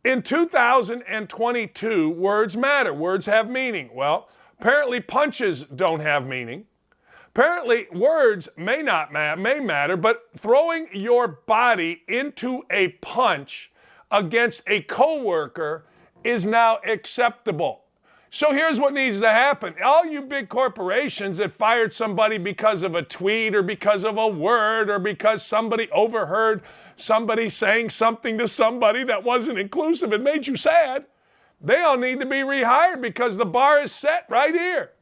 In 2022, words matter. Words have meaning. Well, apparently punches don't have meaning. Apparently words may matter, but throwing your body into a punch against a coworker is now acceptable. So here's what needs to happen. All you big corporations that fired somebody because of a tweet or because of a word or because somebody overheard somebody saying something to somebody that wasn't inclusive and made you sad, they all need to be rehired because the bar is set right here.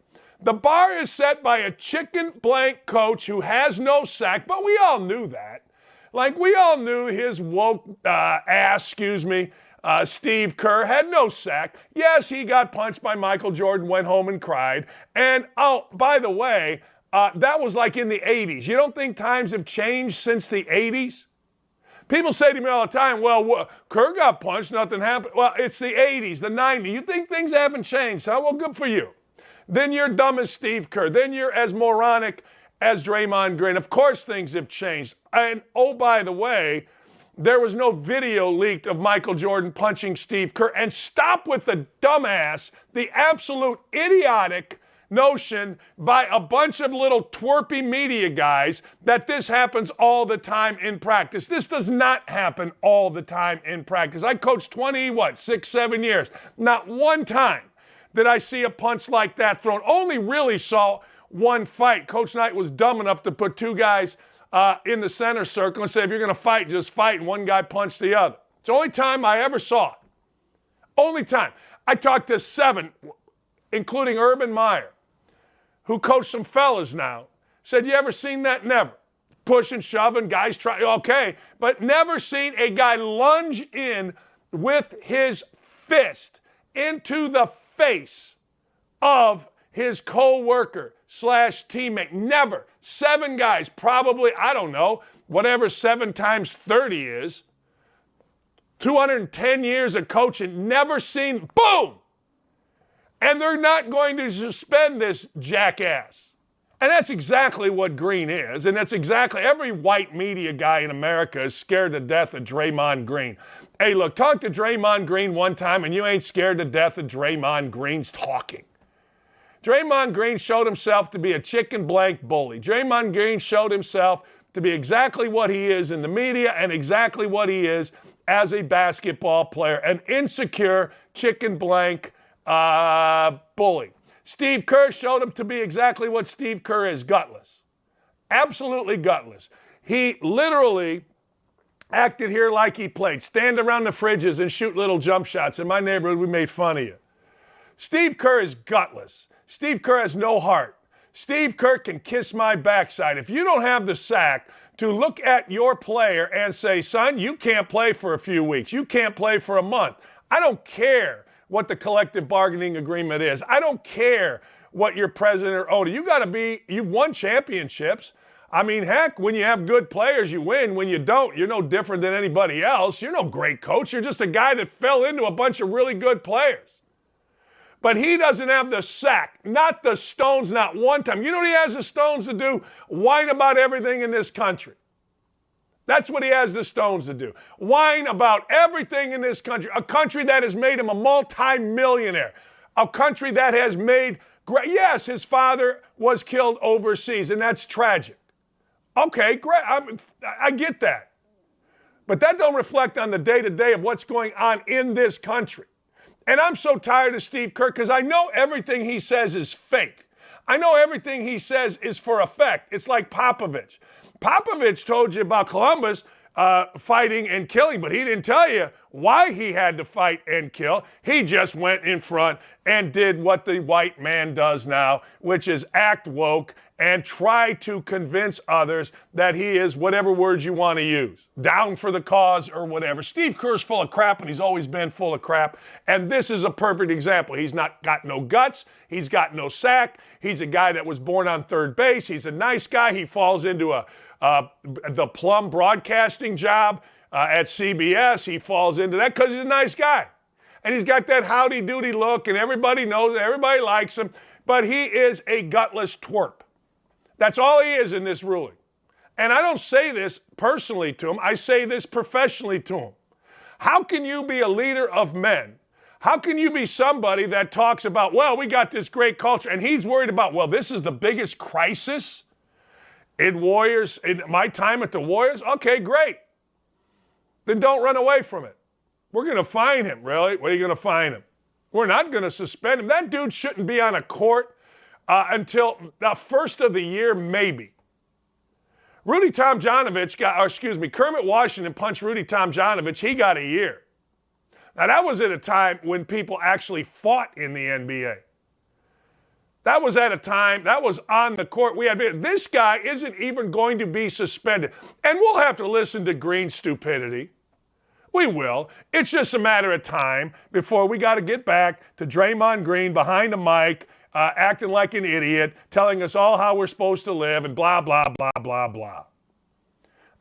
The bar is set by a chicken blank coach who has no sack, but we all knew that. Like we all knew his woke Steve Kerr had no sack. Yes, he got punched by Michael Jordan, went home and cried. And, oh, by the way, that was like in the 80s. You don't think times have changed since the 80s? People say to me all the time, well, Kerr got punched, nothing happened. Well, it's the 80s, the 90s. You think things haven't changed, huh? Well, good for you. Then you're dumb as Steve Kerr. Then you're as moronic as Draymond Green. Of course things have changed. And, oh, by the way, there was no video leaked of Michael Jordan punching Steve Kerr. And stop with the dumbass, the absolute idiotic notion by a bunch of little twerpy media guys that this happens all the time in practice. This does not happen all the time in practice. I coached 7 years. Not one time did I see a punch like that thrown. Only really saw one fight. Coach Knight was dumb enough to put two guys in the center circle and say, if you're going to fight, just fight. And one guy punched the other. It's the only time I ever saw it. Only time. I talked to 7, including Urban Meyer, who coached some fellas now. Said, you ever seen that? Never. Pushing, shoving, guys try, okay. But never seen a guy lunge in with his fist into the face of his co-worker / teammate. Never. 7 guys, probably, I don't know, whatever 7 times 30 is. 210 years of coaching, never seen, boom! And they're not going to suspend this jackass. And that's exactly what Green is. And that's exactly, every white media guy in America is scared to death of Draymond Green. Hey, look, talk to Draymond Green one time and you ain't scared to death of Draymond Green's talking. Draymond Green showed himself to be a chicken blank bully. Draymond Green showed himself to be exactly what he is in the media and exactly what he is as a basketball player, an insecure chicken blank bully. Steve Kerr showed him to be exactly what Steve Kerr is, gutless. Absolutely gutless. He literally acted here like he played. Stand around the fridges and shoot little jump shots. In my neighborhood, we made fun of you. Steve Kerr is gutless. Steve Kerr has no heart. Steve Kerr can kiss my backside. If you don't have the sack to look at your player and say, son, you can't play for a few weeks. You can't play for a month. I don't care what the collective bargaining agreement is. I don't care what your president or owner. You've won championships. I mean, heck, when you have good players, you win. When you don't, you're no different than anybody else. You're no great coach. You're just a guy that fell into a bunch of really good players. But he doesn't have the sack, not the stones, not one time. You know what he has the stones to do? Whine about everything in this country. That's what he has the stones to do. Whine about everything in this country. A country that has made him a multi-millionaire. A country that has made great. Yes, his father was killed overseas, and that's tragic. Okay, great. I get that. But that don't reflect on the day-to-day of what's going on in this country. And I'm so tired of Steve Kerr because I know everything he says is fake. I know everything he says is for effect. It's like Popovich. Popovich told you about Columbus fighting and killing, but he didn't tell you why he had to fight and kill. He just went in front and did what the white man does now, which is act woke and try to convince others that he is whatever words you want to use, down for the cause or whatever. Steve Kerr's full of crap, and he's always been full of crap, and this is a perfect example. He's not got no guts. He's got no sack. He's a guy that was born on third base. He's a nice guy. He falls into the plum broadcasting job at CBS. He falls into that because he's a nice guy. And he's got that howdy-doody look, and everybody knows it. Everybody likes him. But he is a gutless twerp. That's all he is in this ruling. And I don't say this personally to him. I say this professionally to him. How can you be a leader of men? How can you be somebody that talks about, well, we got this great culture, and he's worried about, well, this is the biggest crisis in Warriors, in my time at the Warriors? Okay, great. Then don't run away from it. We're going to fine him, really? What are you going to fine him? We're not going to suspend him. That dude shouldn't be on a court until the first of the year, maybe. Kermit Washington punched Rudy Tomjanovich. He got a year. Now, that was at a time when people actually fought in the NBA. That was at a time, that was on the court. This guy isn't even going to be suspended. And we'll have to listen to Green's stupidity. We will. It's just a matter of time before we got to get back to Draymond Green behind the mic, acting like an idiot, telling us all how we're supposed to live and blah, blah, blah, blah, blah.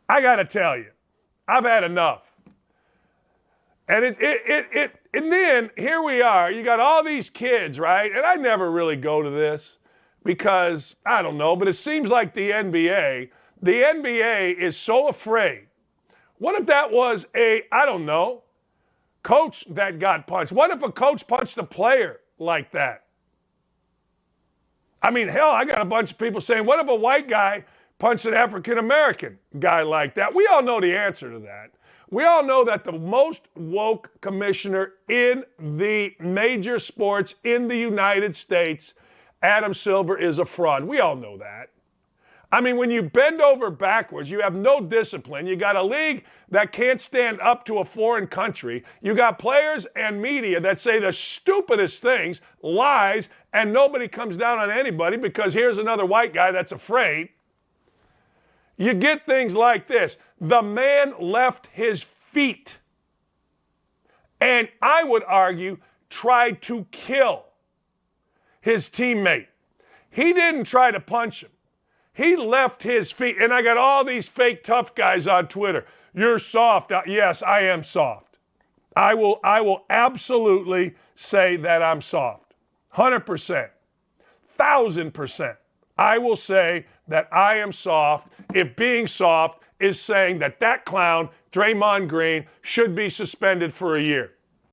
I got to tell you, I've had enough. And and then here we are. You got all these kids, right? And I never really go to this because, I don't know, but it seems like the NBA is so afraid. What if that was coach that got punched? What if a coach punched a player like that? I mean, hell, I got a bunch of people saying, what if a white guy punched an African-American guy like that? We all know the answer to that. We all know that the most woke commissioner in the major sports in the United States, Adam Silver, is a fraud. We all know that. I mean, when you bend over backwards, you have no discipline. You got a league that can't stand up to a foreign country. You got players and media that say the stupidest things, lies, and nobody comes down on anybody because here's another white guy that's afraid. You get things like this. The man left his feet and, I would argue, tried to kill his teammate. He didn't try to punch him. He left his feet. And I got all these fake tough guys on Twitter. You're soft. Yes, I am soft. I will absolutely say that I'm soft. 100%. 1,000%. I will say that I am soft if being soft is saying that clown, Draymond Green, should be suspended for a year.